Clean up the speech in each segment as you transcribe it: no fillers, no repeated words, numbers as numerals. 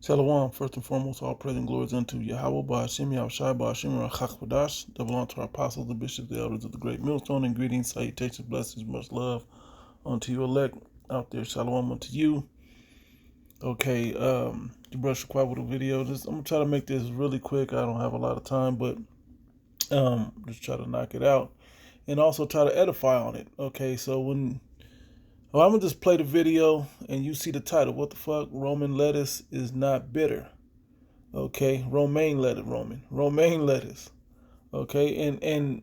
Shalom, first and foremost, all praise and glories unto Yahweh, Ba'ashim, Yahushai, Ba'ashim, Rachach, that belong to our apostles, the bishops, the elders of the great millstone, and greetings, salutations, blessings, much love unto you elect out there. Shalom unto you. Okay, you brush your with a video. I'm gonna try to make this really quick. I don't have a lot of time, but just try to knock it out and also try to edify on it. Okay, so I'm gonna just play the video and you see the title. What the fuck? Roman lettuce is not bitter. Okay, romaine lettuce. Okay, and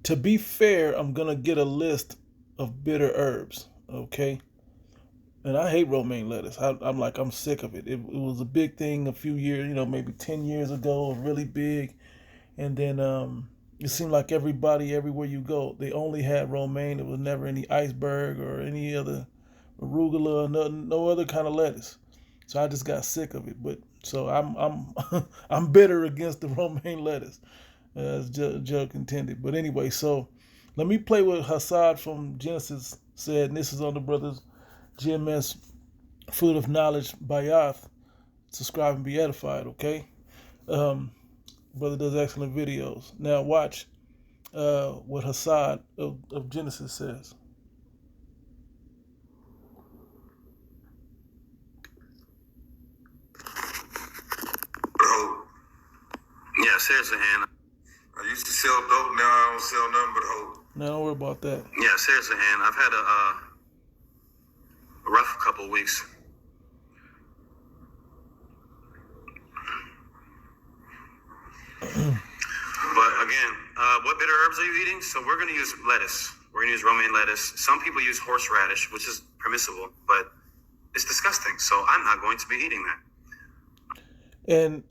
to be fair, I'm gonna get a list of bitter herbs. Okay, and I hate romaine lettuce. I'm sick of it. It was a big thing a few years, maybe 10 years ago, really big, and then it seemed like everybody everywhere you go, they only had romaine. There was never any iceberg or any other arugula, no other kind of lettuce. So I just got sick of it. But so I'm I'm bitter against the romaine lettuce, as joke intended. But anyway, so let me play what Hassad from Genesis said, and this is on the brothers GMS Fruit of Knowledge Bayath. Subscribe and be edified. Okay, brother does excellent videos. Now watch what Hassad of Genesis says. Yeah, seriously, Hannah. I used to sell dope, now I don't sell nothing but hope. Now don't worry about that. Yeah, seriously, Hannah. I've had a rough couple of weeks. But again, what bitter herbs are you eating? So we're going to use lettuce. We're going to use romaine lettuce. Some people use horseradish, which is permissible, but it's disgusting. So I'm not going to be eating that. And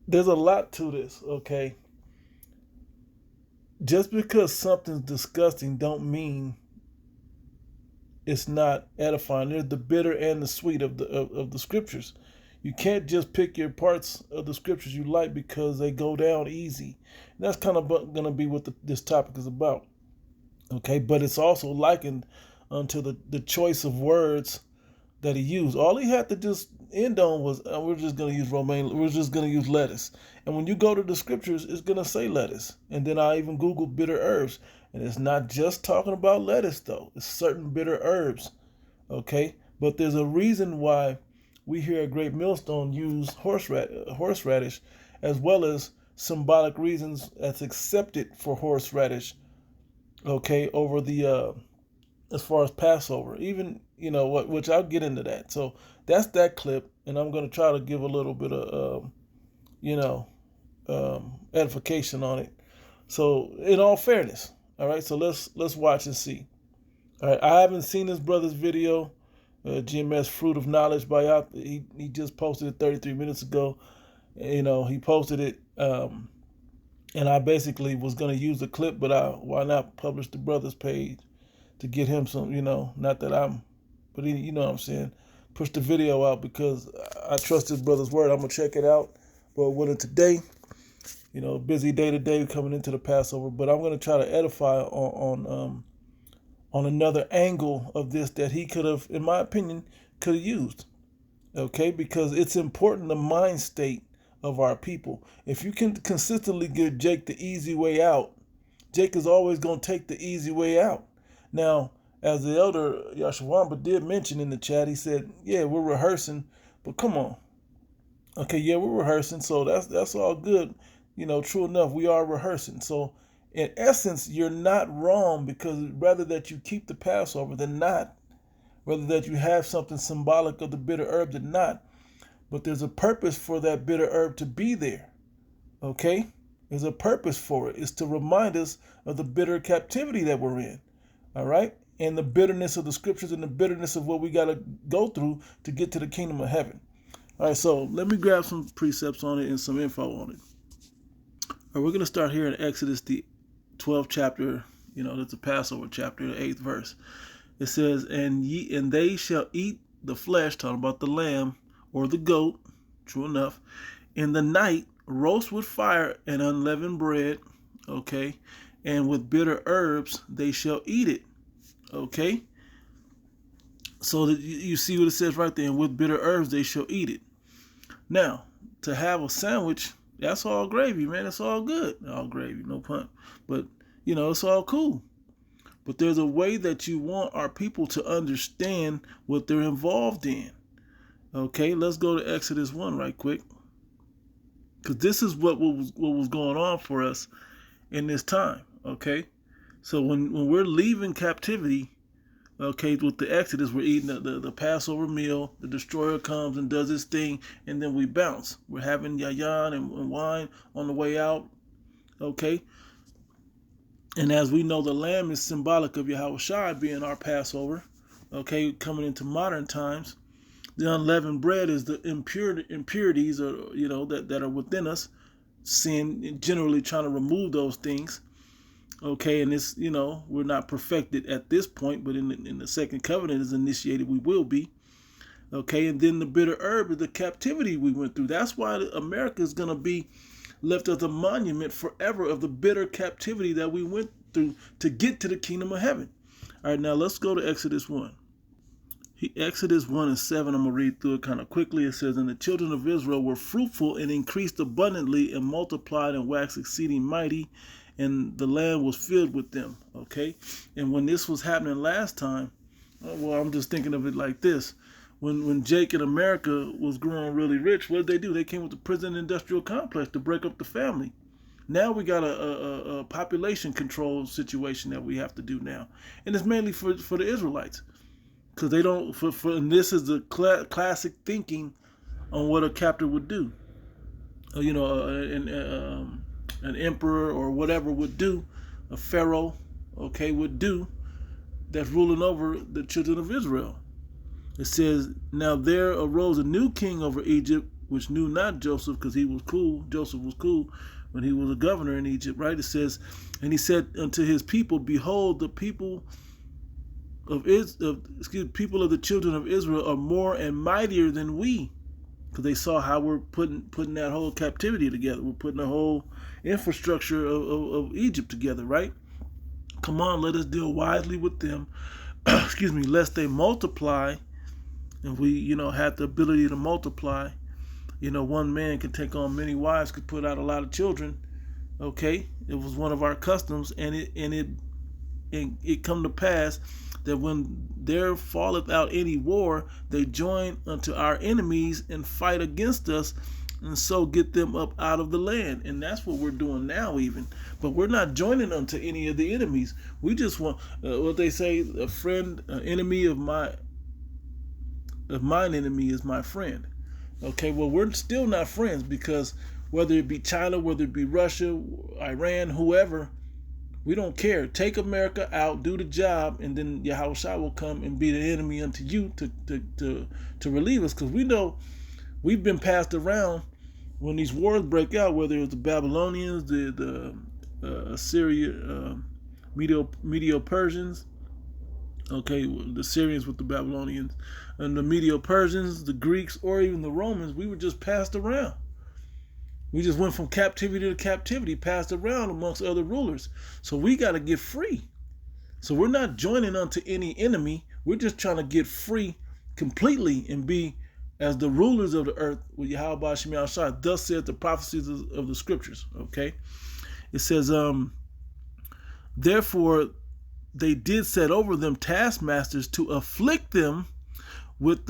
there's a lot to this, okay? Just because something's disgusting don't mean it's not edifying. There's the bitter and the sweet of the scriptures. You can't just pick your parts of the scriptures you like because they go down easy. And that's kind of going to be what this topic is about. Okay, but it's also likened unto the choice of words that he used. All he had to just end on was, we're just going to use romaine, we're just going to use lettuce. And when you go to the scriptures, it's going to say lettuce. And then I even Googled bitter herbs. And it's not just talking about lettuce, though. It's certain bitter herbs. Okay? But there's a reason why we here at Great Millstone use horseradish, as well as symbolic reasons that's accepted for horseradish, okay, over the as far as Passover, even which I'll get into that. So that's that clip, and I'm going to try to give a little bit of edification on it. So in all fairness, all right. So let's watch and see. All right, I haven't seen this brother's video, GMS Fruit of Knowledge by he just posted it 33 minutes ago. He posted it, and I basically was going to use the clip, but why not publish the brother's page to get him some, not that but you know what I'm saying, push the video out because I trust this brother's word. I'm going to check it out. But with today, busy day today coming into the Passover, but I'm going to try to edify on another angle of this that he could have, in my opinion, could have used. Okay, because it's important the mind state of our people. If you can consistently give Jake the easy way out, Jake is always going to take the easy way out. Now, as the elder Yashawamba did mention in the chat, he said, yeah, we're rehearsing, but come on. Okay, yeah, we're rehearsing, so that's all good. True enough, we are rehearsing. So in essence, you're not wrong, because rather that you keep the Passover than not, rather that you have something symbolic of the bitter herb than not. But there's a purpose for that bitter herb to be there. Okay? There's a purpose for it. It's to remind us of the bitter captivity that we're in. All right? And the bitterness of the scriptures and the bitterness of what we got to go through to get to the kingdom of heaven. All right, so let me grab some precepts on it and some info on it. All right, we're going to start here in Exodus, the 12th chapter. That's the Passover chapter, the 8th verse. It says, and they shall eat the flesh, talking about the lamb or the goat, true enough, in the night, roast with fire and unleavened bread, okay, and with bitter herbs they shall eat it, okay. So that you see what it says right there, and with bitter herbs they shall eat it. Now, to have a sandwich, that's all gravy, man. It's all good. All gravy, no pun. But, it's all cool. But there's a way that you want our people to understand what they're involved in. Okay, let's go to Exodus 1 right quick. Because this is what was going on for us in this time. Okay, so when we're leaving captivity, okay, with the Exodus, we're eating the Passover meal. The destroyer comes and does his thing, and then we bounce. We're having yayan and wine on the way out. Okay, and as we know, the lamb is symbolic of Yahweh Shai being our Passover. Okay, coming into modern times, the unleavened bread is the impurities, or that are within us. Sin, generally trying to remove those things. Okay, and it's we're not perfected at this point, but in the second covenant is initiated, we will be. Okay, and then the bitter herb is the captivity we went through. That's why America is going to be left as a monument forever of the bitter captivity that we went through to get to the kingdom of heaven. All right, now let's go to Exodus 1. Exodus 1 and 7, I'm going to read through it kind of quickly. It says, "And the children of Israel were fruitful and increased abundantly and multiplied and waxed exceeding mighty, and the land was filled with them." Okay, and when this was happening last time, well, I'm just thinking of it like this. When Jake in America was growing really rich, what did they do? They came with the prison industrial complex to break up the family. Now we got a population control situation that we have to do now, and it's mainly for the Israelites. Because they don't, and this is the classic thinking on what a captor would do. An emperor or whatever would do, a pharaoh, okay, would do, that's ruling over the children of Israel. It says, "Now there arose a new king over Egypt, which knew not Joseph," because he was cool. Joseph was cool when he was a governor in Egypt, right? It says, "And he said unto his people, Behold, the people of people of the children of Israel are more and mightier than we," because they saw how we're putting that whole captivity together. We're putting the whole infrastructure of Egypt together, right? "Come on, let us deal wisely with them," "lest they multiply." And we, have the ability to multiply. One man can take on many wives, could put out a lot of children. Okay, it was one of our customs, and it come to pass that when there falleth out any war, they join unto our enemies and fight against us, and so get them up out of the land. And that's what we're doing now, even. But we're not joining unto any of the enemies. We just want what they say: a friend, an enemy of mine enemy is my friend. Okay, well, we're still not friends, because whether it be China, whether it be Russia, Iran, whoever, we don't care. Take America out, do the job, and then Yahweh Shai will come and be the enemy unto you to relieve us. Because we know we've been passed around when these wars break out, whether it's the Babylonians, the Assyria, Medo-Persians, okay, the Syrians with the Babylonians, and the Medo-Persians, the Greeks, or even the Romans. We were just passed around. We just went from captivity to captivity, passed around amongst other rulers. So we got to get free. So we're not joining unto any enemy. We're just trying to get free completely and be as the rulers of the earth with Yahweh Shem Yahshua. Thus said the prophecies of the scriptures. Okay, it says, "Therefore they did set over them taskmasters to afflict them with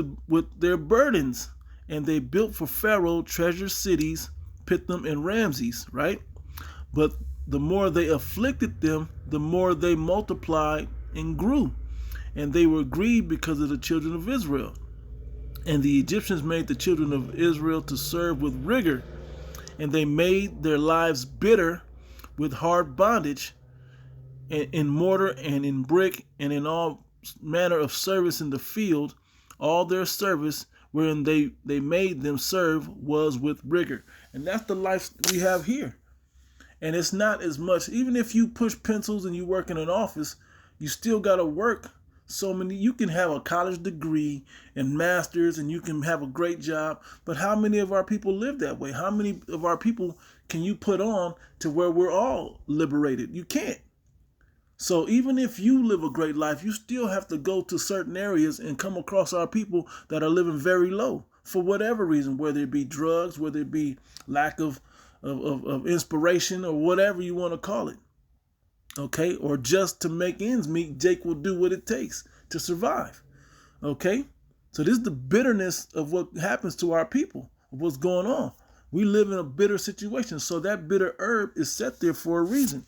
their burdens, and they built for Pharaoh treasure cities, Pithom and Ramses," right? "But the more they afflicted them, the more they multiplied and grew, and they were grieved because of the children of Israel. And the Egyptians made the children of Israel to serve with rigor, and they made their lives bitter with hard bondage, in mortar and in brick and in all manner of service in the field. All their service wherein they made them serve was with rigor." And that's the life we have here. And it's not as much, even if you push pencils and you work in an office, you still got to work you can have a college degree and masters, and you can have a great job. But how many of our people live that way? How many of our people can you put on to where we're all liberated? You can't. So even if you live a great life, you still have to go to certain areas and come across our people that are living very low for whatever reason, whether it be drugs, whether it be lack of inspiration, or whatever you want to call it. Okay, or just to make ends meet, Jake will do what it takes to survive. Okay, so this is the bitterness of what happens to our people, of what's going on. We live in a bitter situation, so that bitter herb is set there for a reason.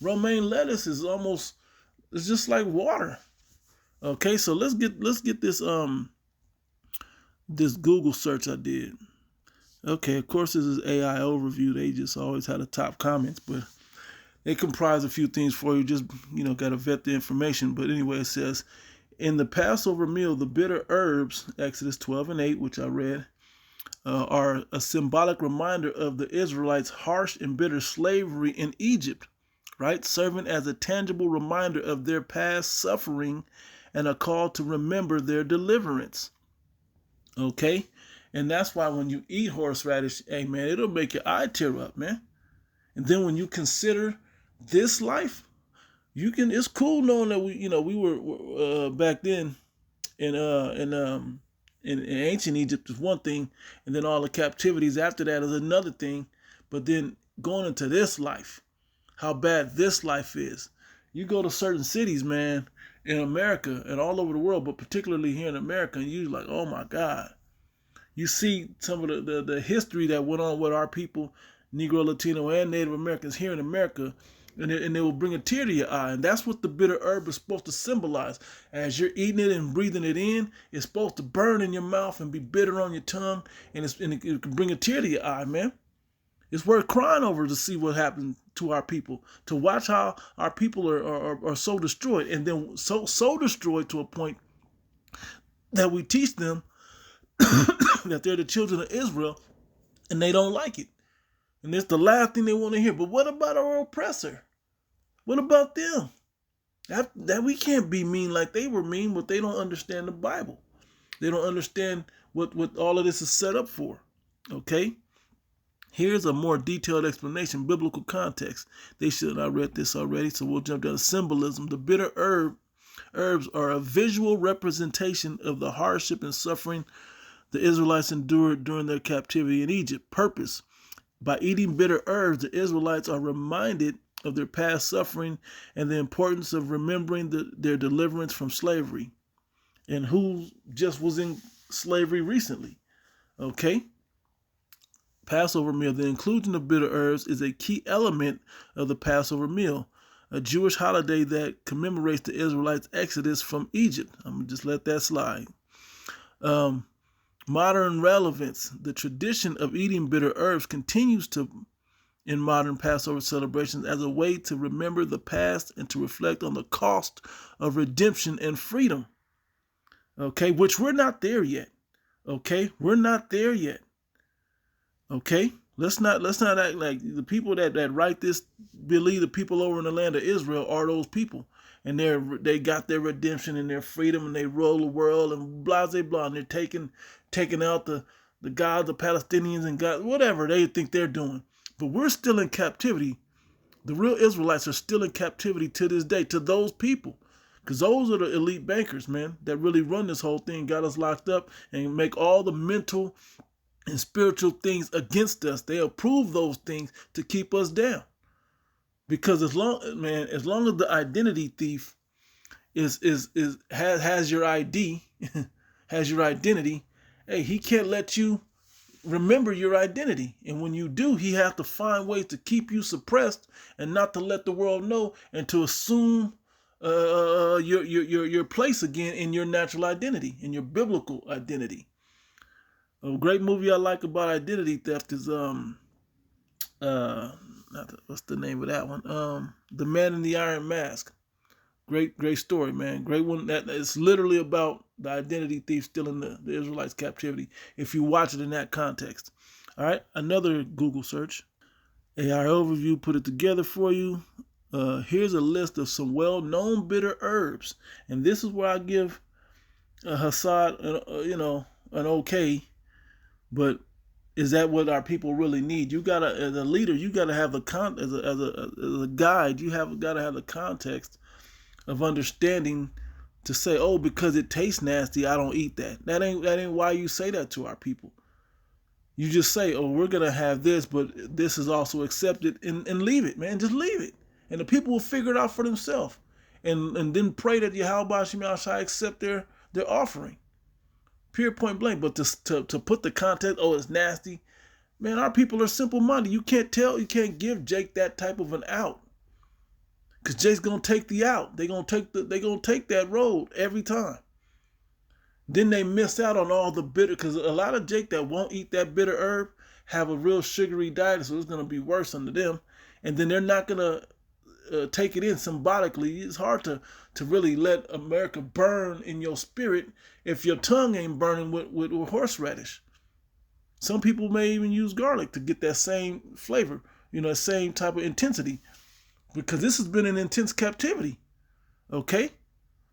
Romaine lettuce is almost, it's just like water. Okay, so let's get this Google search I did. Okay, of course this is AI overview. They just always had the top comments, but they comprise a few things for you. Just got to vet the information. But anyway, it says in the Passover meal, the bitter herbs, Exodus 12:8, which I read, are a symbolic reminder of the Israelites' harsh and bitter slavery in Egypt, right? Serving as a tangible reminder of their past suffering and a call to remember their deliverance. Okay? And that's why when you eat horseradish, hey man, it'll make your eye tear up, man. And then when you consider this life, it's cool knowing that we were back then in ancient Egypt is one thing, and then all the captivities after that is another thing. But then going into this life, how bad this life is. You go to certain cities, man, in America and all over the world, but particularly here in America, and you're like, oh my God. You see some of the history that went on with our people, Negro, Latino, and Native Americans here in America, and it will bring a tear to your eye. And that's what the bitter herb is supposed to symbolize. As you're eating it and breathing it in, it's supposed to burn in your mouth and be bitter on your tongue, and it can bring a tear to your eye, man. It's worth crying over to see what happened to our people, to watch how our people are so destroyed, and then so destroyed to a point that we teach them that they're the children of Israel, and they don't like it. And it's the last thing they want to hear. But what about our oppressor? What about them? That we can't be mean like they were mean, but they don't understand the Bible. They don't understand what all of this is set up for. Okay? Here's a more detailed explanation, biblical context. I read this already, so we'll jump down to symbolism. The bitter herbs are a visual representation of the hardship and suffering the Israelites endured during their captivity in Egypt. Purpose: by eating bitter herbs, the Israelites are reminded of their past suffering and the importance of remembering their deliverance from slavery. And who just was in slavery recently? Okay? Passover meal. The inclusion of bitter herbs is a key element of the Passover meal, a Jewish holiday that commemorates the Israelites' exodus from Egypt. I'm going to just let that slide. Modern relevance. The tradition of eating bitter herbs continues in modern Passover celebrations as a way to remember the past and to reflect on the cost of redemption and freedom. Okay, which we're not there yet. Okay, we're not there yet. Okay, let's not act like the people that write this believe the people over in the land of Israel are those people, and they got their redemption and their freedom, and they rule the world and blah blah blah, and they're taking out the gods of Palestinians and God, whatever they think they're doing. But we're still in captivity. The real Israelites are still in captivity to this day, to those people. Because those are the elite bankers, man, that really run this whole thing, got us locked up, and make all the mental and spiritual things against us. They approve those things to keep us down. Because as long as the identity thief has your ID, has your identity, hey, he can't let you remember your identity. And when you do, he has to find ways to keep you suppressed and not to let the world know, and to assume your place again in your natural identity, in your biblical identity. A great movie I like about identity theft is what's the name of that one? The Man in the Iron Mask. Great story, man. Great one. That is literally about the identity thief stealing the Israelites' captivity, if you watch it in that context. All right, another Google search. AI overview put it together for you. Here's a list of some well-known bitter herbs, and this is where I give Hassad, an okay, but Is that what our people really need? You gotta, as a leader, you gotta have the as a guide, gotta have the context of understanding to say, oh, because it tastes nasty, I don't eat that. That ain't why you say that to our people. You just say, oh, we're gonna have this, but this is also accepted, and leave it, man. Just leave it, and the people will figure it out for themselves, and then pray that Yahweh Shemi Shai accept their offering. Pure point blank. But to put the context, oh, it's nasty, man. Our people are simple minded. You can't give Jake that type of an out, because Jake's gonna take the out. They're gonna take that road every time. Then they miss out on all the bitter, because a lot of Jake that won't eat that bitter herb have a real sugary diet, so it's going to be worse under them. And then they're not going to take it in symbolically. It's hard to really let America burn in your spirit if your tongue ain't burning with horseradish. Some people may even use garlic to get that same flavor, same type of intensity, because this has been an intense captivity. Okay?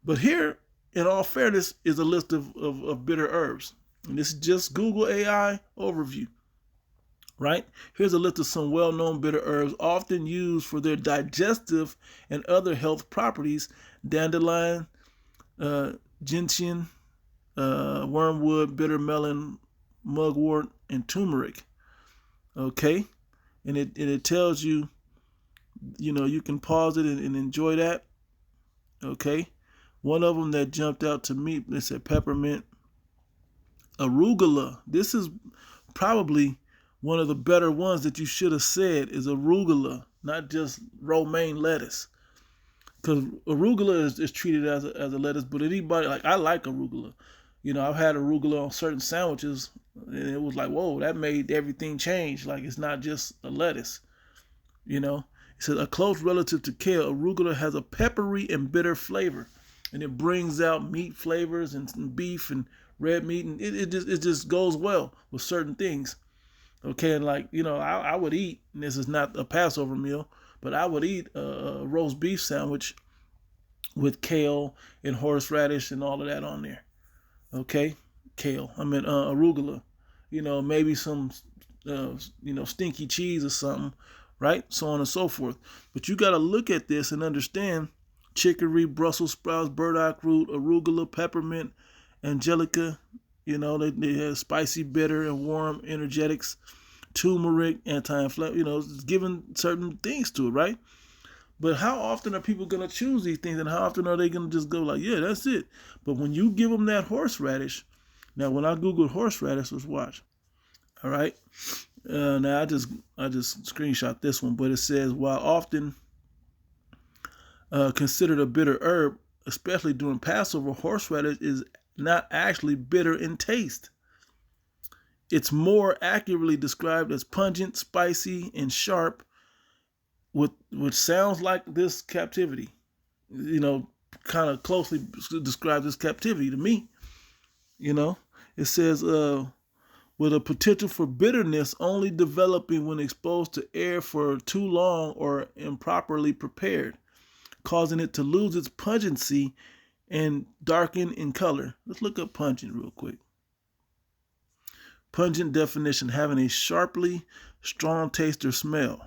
But here, in all fairness, is a list of bitter herbs. And this is just Google AI overview. Right? Here's a list of some well-known bitter herbs often used for their digestive and other health properties: dandelion, gentian, wormwood, bitter melon, mugwort, and turmeric. Okay? And it tells you, you can pause it and enjoy that. Okay? One of them that jumped out to me, they said peppermint. Arugula. This is probably one of the better ones that you should have said, is arugula, not just romaine lettuce. Because arugula is treated as a lettuce, but anybody, like, I like arugula. I've had arugula on certain sandwiches, and it was like, whoa, that made everything change. Like, it's not just a lettuce. It says a close relative to kale, arugula has a peppery and bitter flavor. And it brings out meat flavors and beef and red meat, and it just goes well with certain things. Okay, and like, I would eat, and this is not a Passover meal, but I would eat a roast beef sandwich with kale and horseradish and all of that on there. Okay, kale. I mean arugula. Maybe some stinky cheese or something, right? So on and so forth. But you got to look at this and understand. Chicory, Brussels sprouts, burdock root, arugula, peppermint, angelica. They have spicy, bitter, and warm energetics. Turmeric, anti-inflammatory. It's giving certain things to it, right? But how often are people going to choose these things, and how often are they going to just go like, yeah, that's it? But when you give them that horseradish, now when I Googled horseradish, let's watch. All right. Now I just screenshot this one, but it says, while often considered a bitter herb, especially during Passover, horseradish is not actually bitter in taste. It's more accurately described as pungent, spicy, and sharp, which sounds like this captivity. Kind of closely describes this captivity to me. It says, with a potential for bitterness only developing when exposed to air for too long or improperly prepared, causing it to lose its pungency and darken in color. Let's look up pungent real quick. Pungent definition: having a sharply strong taste or smell.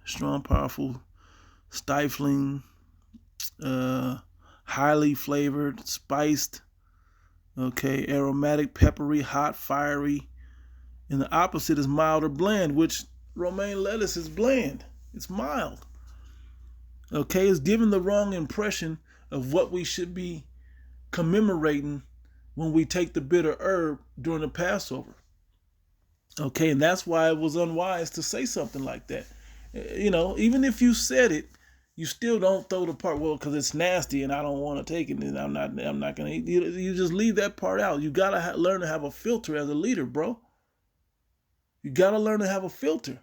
Strong, powerful, stifling, highly flavored, spiced. Okay, aromatic, peppery, hot, fiery. And the opposite is mild or bland, which romaine lettuce is bland. It's mild. Okay, it's giving the wrong impression of what we should be commemorating when we take the bitter herb during the Passover. Okay, and that's why it was unwise to say something like that. Even if you said it, you still don't throw the part, well, because it's nasty and I don't want to take it, and I'm not going to eat. You just leave that part out. You got to learn to have a filter as a leader, bro. You got to learn to have a filter.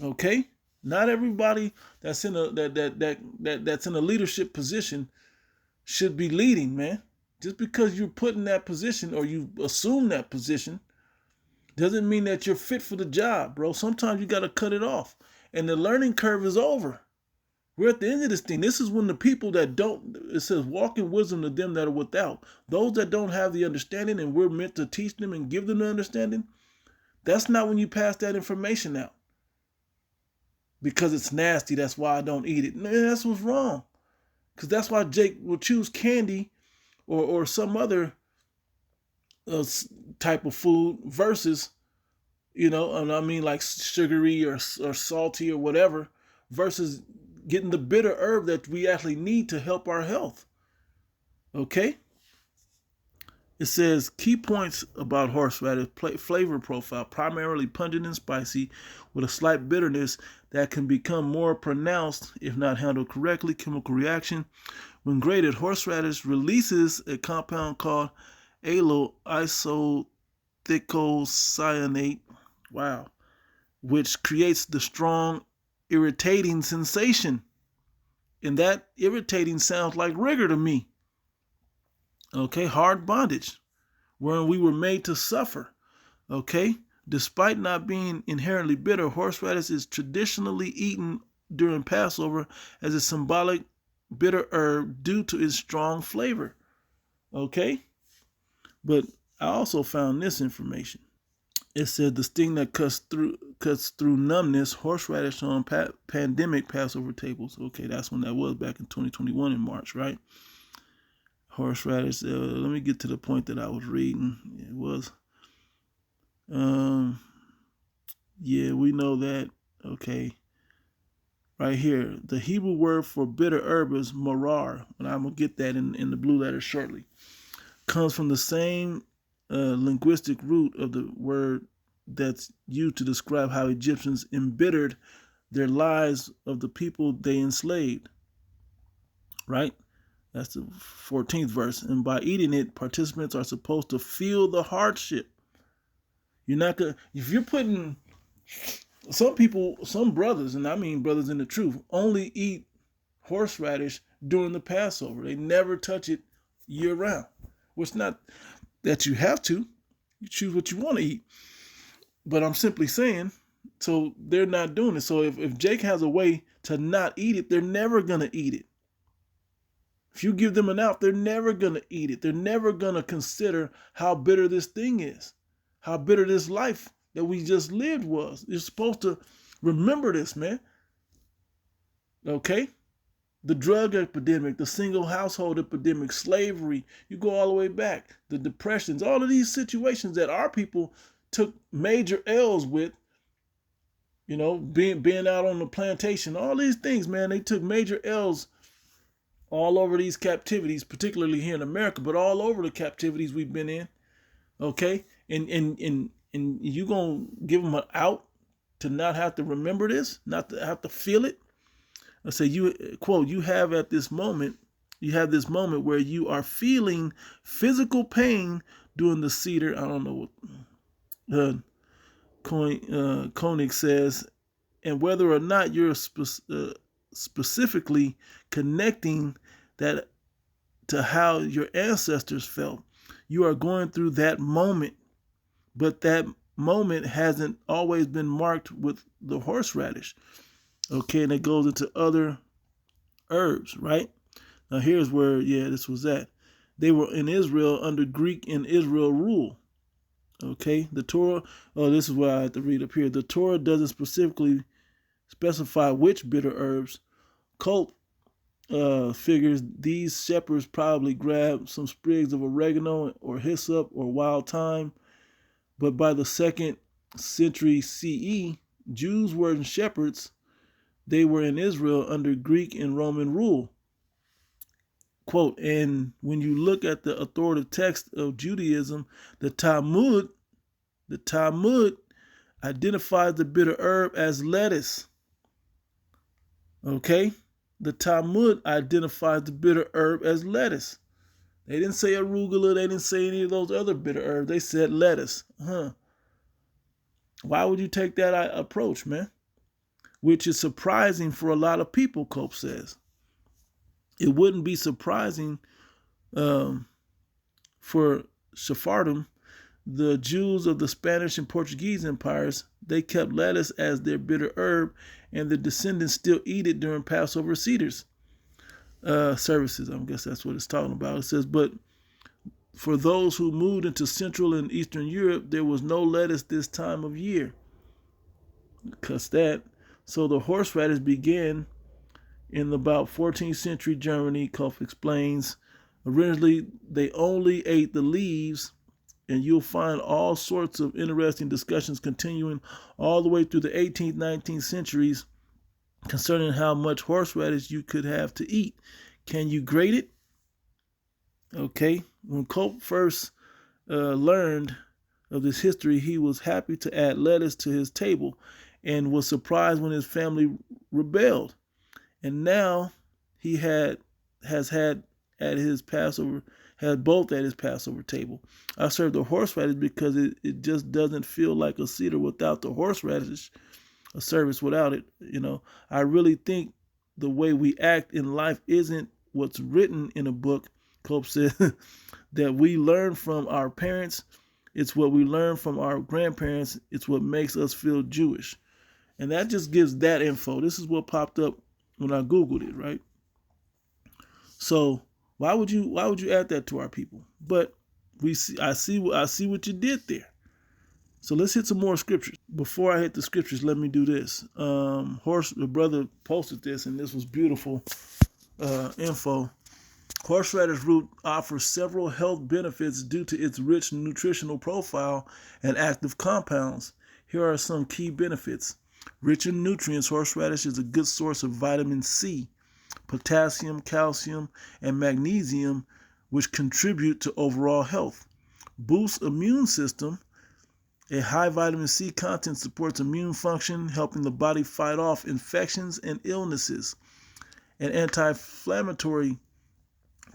Okay? Not everybody that's in that's in a leadership position should be leading, man. Just because you're put in that position or you assume that position doesn't mean that you're fit for the job, bro. Sometimes you got to cut it off. And the learning curve is over. We're at the end of this thing. This is when the people that don't, it says, walk in wisdom to them that are without. Those that don't have the understanding, and we're meant to teach them and give them the understanding, that's not when you pass that information out. Because it's nasty, that's why I don't eat it. Man, that's what's wrong. Because that's why Jake will choose candy or some other type of food versus, and I mean like sugary or salty or whatever, versus getting the bitter herb that we actually need to help our health. Okay? It says key points about horseradish: flavor profile, primarily pungent and spicy, with a slight bitterness that can become more pronounced if not handled correctly. Chemical reaction: when grated, horseradish releases a compound called allyl-isothiocyanate, wow, which creates the strong irritating sensation. And that irritating sounds like rigor to me. Okay, hard bondage, wherein we were made to suffer. Okay, despite not being inherently bitter, horseradish is traditionally eaten during Passover as a symbolic bitter herb due to its strong flavor. Okay, but I also found this information. It said the sting that cuts through numbness, horseradish on pandemic Passover tables. Okay, that's when that was, back in 2021 in March, right? Horseradish. Let me get to the point that I was reading. It was, yeah, we know that. Okay, right here, the Hebrew word for bitter herb is marar, and I'm gonna get that in the blue letter shortly. Comes from the same linguistic root of the word that's used to describe how Egyptians embittered their lives of the people they enslaved. Right? That's the 14th verse. And by eating it, participants are supposed to feel the hardship. You're not gonna, if you're putting, some people, some brothers, and I mean brothers in the truth, only eat horseradish during the Passover. They never touch it year round. Well, it's not that you have to. You choose what you want to eat. But I'm simply saying, so they're not doing it. So if Jake has a way to not eat it, they're never going to eat it. If you give them an out, they're never going to eat it. They're never going to consider how bitter this thing is, how bitter this life that we just lived was. You're supposed to remember this, man. Okay? The drug epidemic, the single household epidemic, slavery, you go all the way back, the depressions, all of these situations that our people took major L's with, being out on the plantation, all these things, man, they took major L's all over these captivities, particularly here in America, but all over the captivities we've been in. Okay? And you gonna give them an out to not have to remember this, not to have to feel it? I say, you quote, you have this moment where you are feeling physical pain during the cedar. I don't know what Koenig says, and whether or not you're specifically connecting that to how your ancestors felt, you are going through that moment, but that moment hasn't always been marked with the horseradish. Okay, and it goes into other herbs, right? Now here's where, this was at. They were in Israel under Greek and Israel rule. Okay, the Torah, this is what I have to read up here. The Torah doesn't specifically specify which bitter herbs. Cult figures these shepherds probably grabbed some sprigs of oregano or hyssop or wild thyme. But by the 2nd century CE, Jews weren't shepherds. They were in Israel under Greek and Roman rule. Quote, and when you look at the authoritative text of Judaism, the Talmud identifies the bitter herb as lettuce. Okay? The Talmud identifies the bitter herb as lettuce. They didn't say arugula. They didn't say any of those other bitter herbs. They said lettuce. Why would you take that approach, man? Which is surprising for a lot of people, Cope says. It wouldn't be surprising for Sephardim, the Jews of the Spanish and Portuguese empires, they kept lettuce as their bitter herb, and their descendants still eat it during Passover Seder's services. I guess that's what it's talking about. It says, but for those who moved into Central and Eastern Europe, there was no lettuce this time of year. Cuss that. So the horseradish began in about 14th century Germany, Kopf explains. Originally, they only ate the leaves, and you'll find all sorts of interesting discussions continuing all the way through the 18th, 19th centuries concerning how much horseradish you could have to eat. Can you grade it? Okay. When Cope first learned of this history, he was happy to add lettuce to his table and was surprised when his family rebelled. And now he has had at his Passover, had both at his Passover table. I serve the horseradish because it just doesn't feel like a Seder without the horseradish, a service without it. I really think the way we act in life isn't what's written in a book. Cope said that we learn from our parents. It's what we learn from our grandparents. It's what makes us feel Jewish. And that just gives that info. This is what popped up when I Googled it, right? So why would you add that to our people? But I see what you did there. So let's hit some more scriptures. Before I hit the scriptures, let me do this. The brother posted this, and this was beautiful info. Horseradish root offers several health benefits due to its rich nutritional profile and active compounds. Here are some key benefits. Rich in nutrients, horseradish is a good source of vitamin C, potassium, calcium, and magnesium, which contribute to overall health. Boosts immune system. A high vitamin C content supports immune function, helping the body fight off infections and illnesses. And anti-inflammatory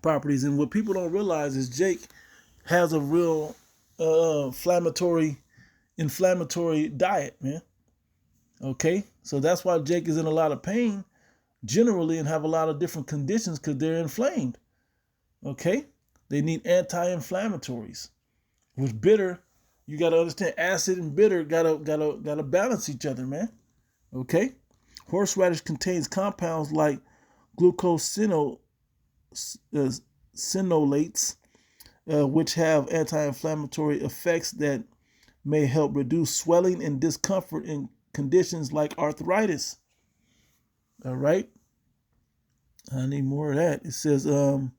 properties. And what people don't realize is Jake has a real inflammatory diet, man. Okay, so that's why Jake is in a lot of pain generally and have a lot of different conditions because they're inflamed. Okay, they need anti-inflammatories. With bitter, you got to understand acid and bitter gotta balance each other, man. Okay, horseradish contains compounds like glucosinolates, which have anti-inflammatory effects that may help reduce swelling and discomfort in conditions like arthritis. All right. I need more of that. It says the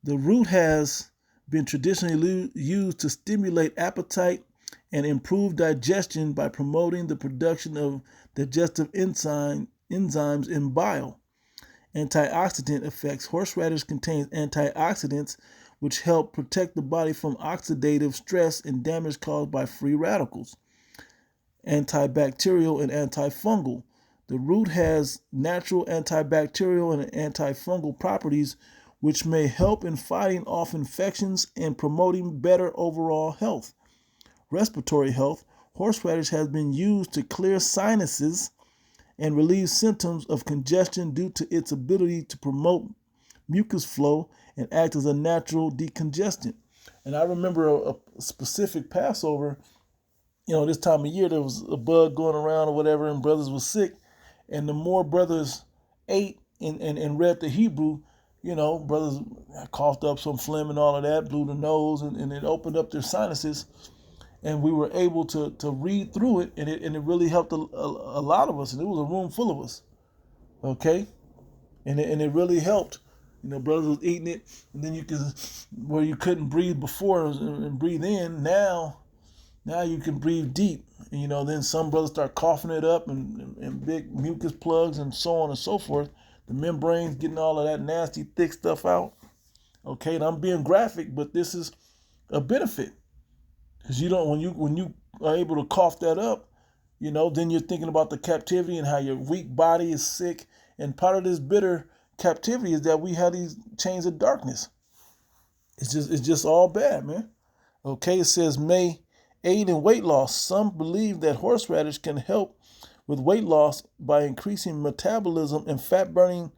root has been traditionally used to stimulate appetite and improve digestion by promoting the production of digestive enzymes in bile. Antioxidant effects. Horseradish contains antioxidants which help protect the body from oxidative stress and damage caused by free radicals. Antibacterial and antifungal. The root has natural antibacterial and antifungal properties which may help in fighting off infections and promoting better overall health. Respiratory health. Horseradish has been used to clear sinuses and relieve symptoms of congestion due to its ability to promote mucus flow and act as a natural decongestant. And I remember a specific Passover, this time of year, there was a bug going around or whatever, and brothers was sick. And the more brothers ate and read the Hebrew, brothers coughed up some phlegm and all of that, blew the nose, and it opened up their sinuses. And we were able to read through it, and it really helped a lot of us. And it was a room full of us, okay? And it really helped. Brothers was eating it, and then where you couldn't breathe before and breathe in, now you can breathe deep. Then some brothers start coughing it up and big mucus plugs and so on and so forth. The membranes getting all of that nasty, thick stuff out. Okay, and I'm being graphic, but this is a benefit. Because when you are able to cough that up, then you're thinking about the captivity and how your weak body is sick. And part of this bitter captivity is that we have these chains of darkness. It's just all bad, man. Okay, it says may aid in weight loss. Some believe that horseradish can help with weight loss by increasing metabolism and fat burning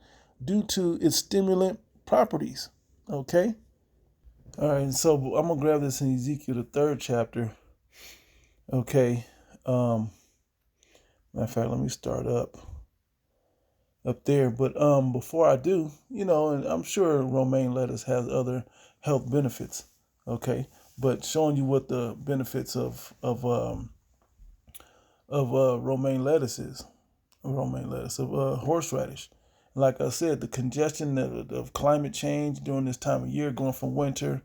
due to its stimulant properties. Okay. All right, so I'm gonna grab this in Ezekiel the 3rd chapter. Okay. Matter of fact, let me start up there. But before I do, and I'm sure romaine lettuce has other health benefits. Okay, but showing you what the benefits of romaine lettuce is, of horseradish. Like I said, the congestion of climate change during this time of year, going from winter,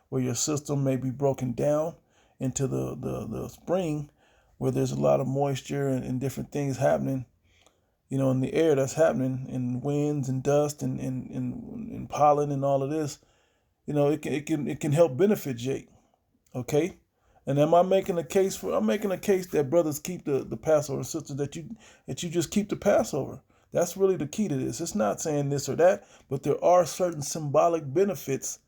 where your system may be broken down, into the spring, where there's a lot of moisture and different things happening, in the air that's happening, and winds and dust and pollen and all of this. It can help benefit Jake. Okay. And am I making a case for? I'm making a case that brothers keep the Passover, sisters that you just keep the Passover. That's really the key to this. It's not saying this or that, but there are certain symbolic benefits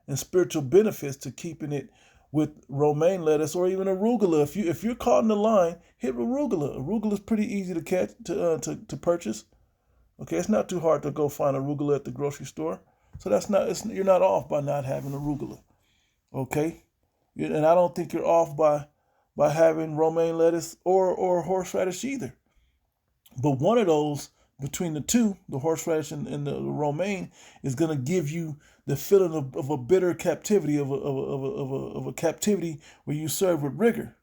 and spiritual benefits to keeping it with romaine lettuce or even arugula. If you're caught in the line, hit arugula. Arugula is pretty easy to catch to purchase. Okay, it's not too hard to go find arugula at the grocery store. So you're not off by not having arugula. Okay, and I don't think you're off by having romaine lettuce or horseradish either. But one of those between the two, the horseradish and the romaine, is going to give you the feeling of a bitter captivity, of a captivity where you serve with rigor.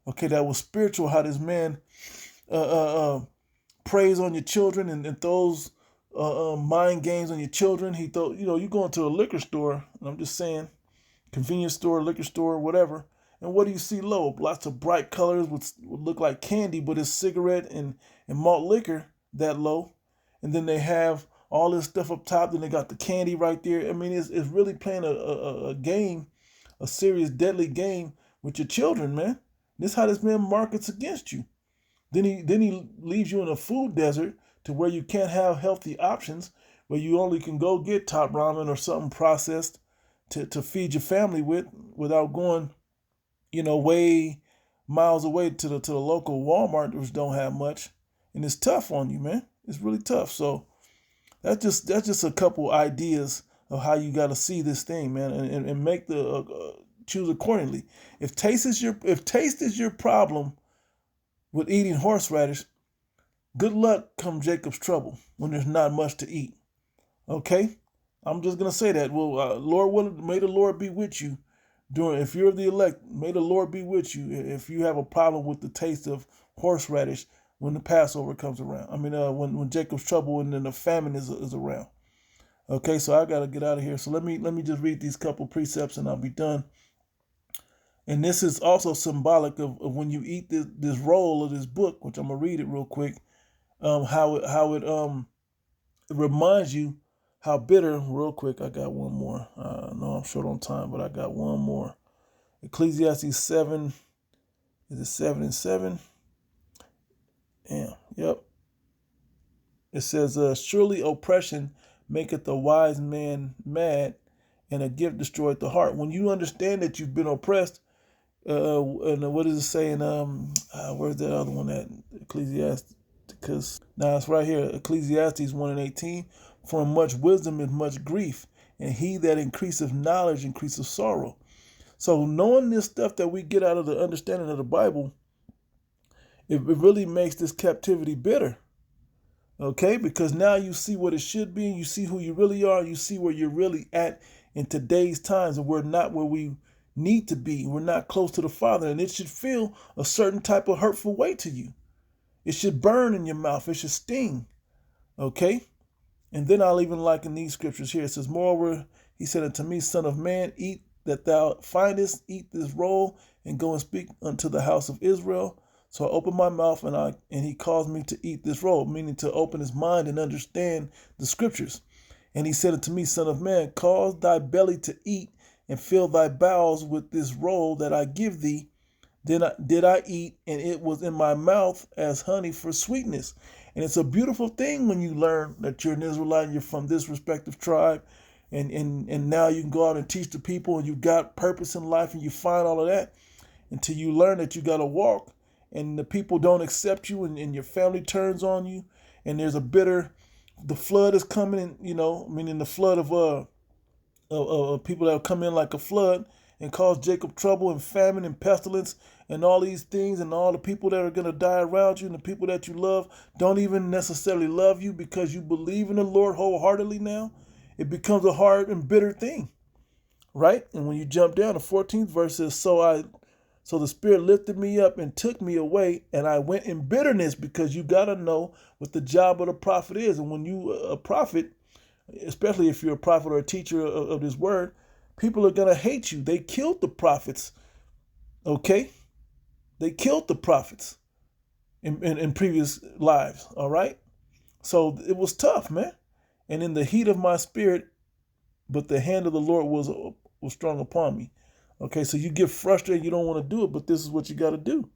Okay, that was spiritual. How this man uh, uh, uh, preys on your children and throws mind games on your children. He thought, you go into a liquor store, and I'm just saying, convenience store, liquor store, whatever. And what do you see low? Lots of bright colors would look like candy, but it's cigarette and malt liquor that low. And then they have all this stuff up top. Then they got the candy right there. I mean, it's really playing a game, a serious, deadly game with your children, man. This is how this man markets against you. Then he leaves you in a food desert to where you can't have healthy options, where you only can go get top ramen or something processed to feed your family without going, way miles away to the local Walmart, which don't have much. And it's tough on you, man. It's really tough. So that's just a couple ideas of how you got to see this thing, man, and make the choose accordingly. If taste is your problem with eating horseradish, good luck come Jacob's trouble when there's not much to eat. Okay, I'm just gonna say that. Well, may the Lord be with you if you're the elect. May the Lord be with you if you have a problem with the taste of horseradish when the Passover comes around. I mean, when Jacob's trouble and then the famine is around. Okay, so I gotta get out of here. So let me just read these couple precepts and I'll be done. And this is also symbolic of when you eat this roll of this book, which I'm gonna read it real quick. It reminds you how bitter. Real quick, I got one more. No, I'm short on time, but I got one more. Ecclesiastes 7. Is it 7:7? Yeah. Yep. It says, "Surely oppression maketh a wise man mad, and a gift destroyeth the heart." When you understand that you've been oppressed, and what does it say in where's that other one at Ecclesiastes? Now it's right here, Ecclesiastes 1:18. For much wisdom is much grief, and he that increaseth knowledge increaseth sorrow. So knowing this stuff that we get out of the understanding of the Bible, it really makes this captivity bitter. Okay, because now you see what it should be, you see who you really are, you see where you're really at in today's times, and we're not where we need to be. We're not close to the Father, and it should feel a certain type of hurtful way to you. It should burn in your mouth. It should sting. Okay? And then I'll even like in these scriptures here. It says, "Moreover, he said unto me, Son of man, eat that thou findest, eat this roll, and go and speak unto the house of Israel." So I opened my mouth and he caused me to eat this roll, meaning to open his mind and understand the scriptures. And he said unto me, "Son of man, cause thy belly to eat, and fill thy bowels with this roll that I give thee." Then did I eat, and it was in my mouth as honey for sweetness. And it's a beautiful thing when you learn that you're an Israelite and you're from this respective tribe. And now you can go out and teach the people, and you got purpose in life, and you find all of that until you learn that you got to walk, and the people don't accept you, and your family turns on you, and there's the flood is coming, meaning the flood of people that will come in like a flood and cause Jacob trouble and famine and pestilence and all these things, and all the people that are going to die around you and the people that you love don't even necessarily love you because you believe in the Lord wholeheartedly now. It becomes a hard and bitter thing, right? And when you jump down, the 14th verse says, so the Spirit lifted me up and took me away, and I went in bitterness, because you got to know what the job of the prophet is. And when you a prophet, especially if you're a prophet or a teacher of this word, people are going to hate you. They killed the prophets, okay? They killed the prophets in previous lives, all right? So it was tough, man. And in the heat of my spirit, but the hand of the Lord was strong upon me. Okay, so you get frustrated, you don't want to do it, but this is what you got to do.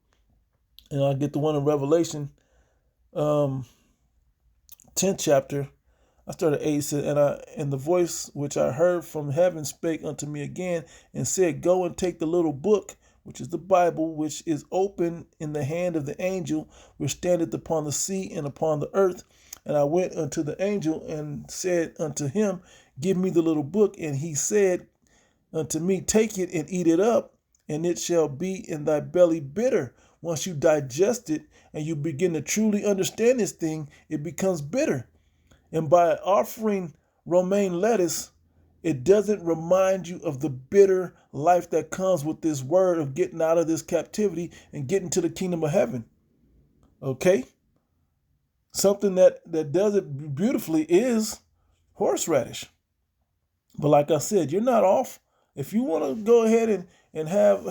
And I'll get the one in Revelation, 10th chapter. I started 8, said, and the voice which I heard from heaven spake unto me again and said, Go and take the little book, which is the Bible, which is open in the hand of the angel, which standeth upon the sea and upon the earth. And I went unto the angel and said unto him, Give me the little book. And he said unto me, Take it and eat it up, and it shall be in thy belly bitter. Once you digest it and you begin to truly understand this thing, it becomes bitter. And by offering romaine lettuce, it doesn't remind you of the bitter life that comes with this word of getting out of this captivity and getting to the kingdom of heaven. Okay? Something that does it beautifully is horseradish. But like I said, you're not off. If you want to go ahead and have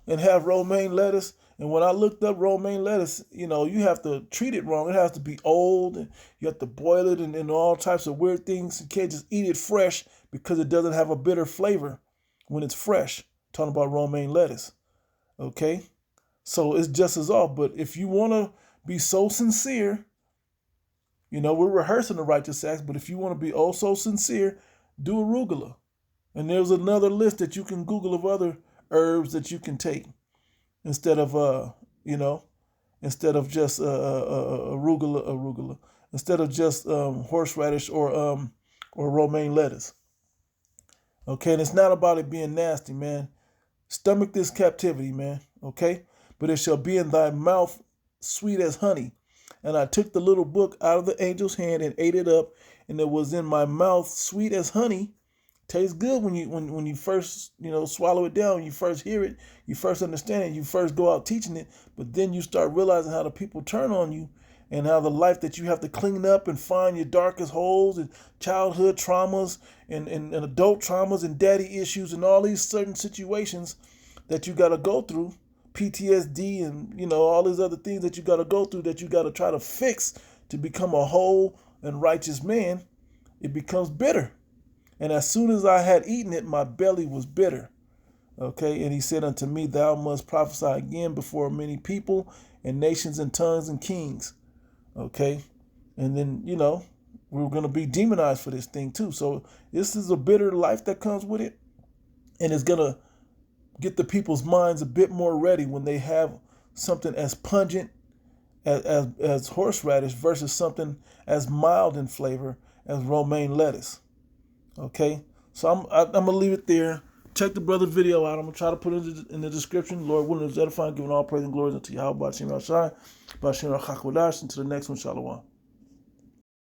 and have romaine lettuce. And when I looked up romaine lettuce, you have to treat it wrong. It has to be old, and you have to boil it and all types of weird things. You can't just eat it fresh because it doesn't have a bitter flavor when it's fresh. Talking about romaine lettuce. Okay? So it's just as off. But if you want to be so sincere, we're rehearsing the righteous acts, but if you want to be oh so sincere, do arugula. And there's another list that you can Google of other herbs that you can take instead of just arugula, instead of just horseradish or romaine lettuce. Okay, and it's not about it being nasty, man. Stomach this captivity, man. Okay, but it shall be in thy mouth sweet as honey. And I took the little book out of the angel's hand and ate it up, and it was in my mouth sweet as honey. Tastes good when you first swallow it down, you first hear it, you first understand it, you first go out teaching it, but then you start realizing how the people turn on you and how the life that you have to clean up and find your darkest holes and childhood traumas and adult traumas and daddy issues and all these certain situations that you got to go through, PTSD and all these other things that you got to go through that you got to try to fix to become a whole and righteous man. It becomes bitter. And as soon as I had eaten it, my belly was bitter. Okay, and he said unto me, Thou must prophesy again before many people and nations and tongues and kings. Okay, and then, we're going to be demonized for this thing too. So this is a bitter life that comes with it. And it's going to get the people's minds a bit more ready when they have something as pungent as horseradish versus something as mild in flavor as romaine lettuce. Okay, so I'm gonna leave it there. Check the brother's video out. I'm gonna try to put it in the description. Lord willing, is edifying, giving all praise and glory unto Yahweh, Bashim Rashai, Bashim Rachakwadash. Until the next one, Shalom.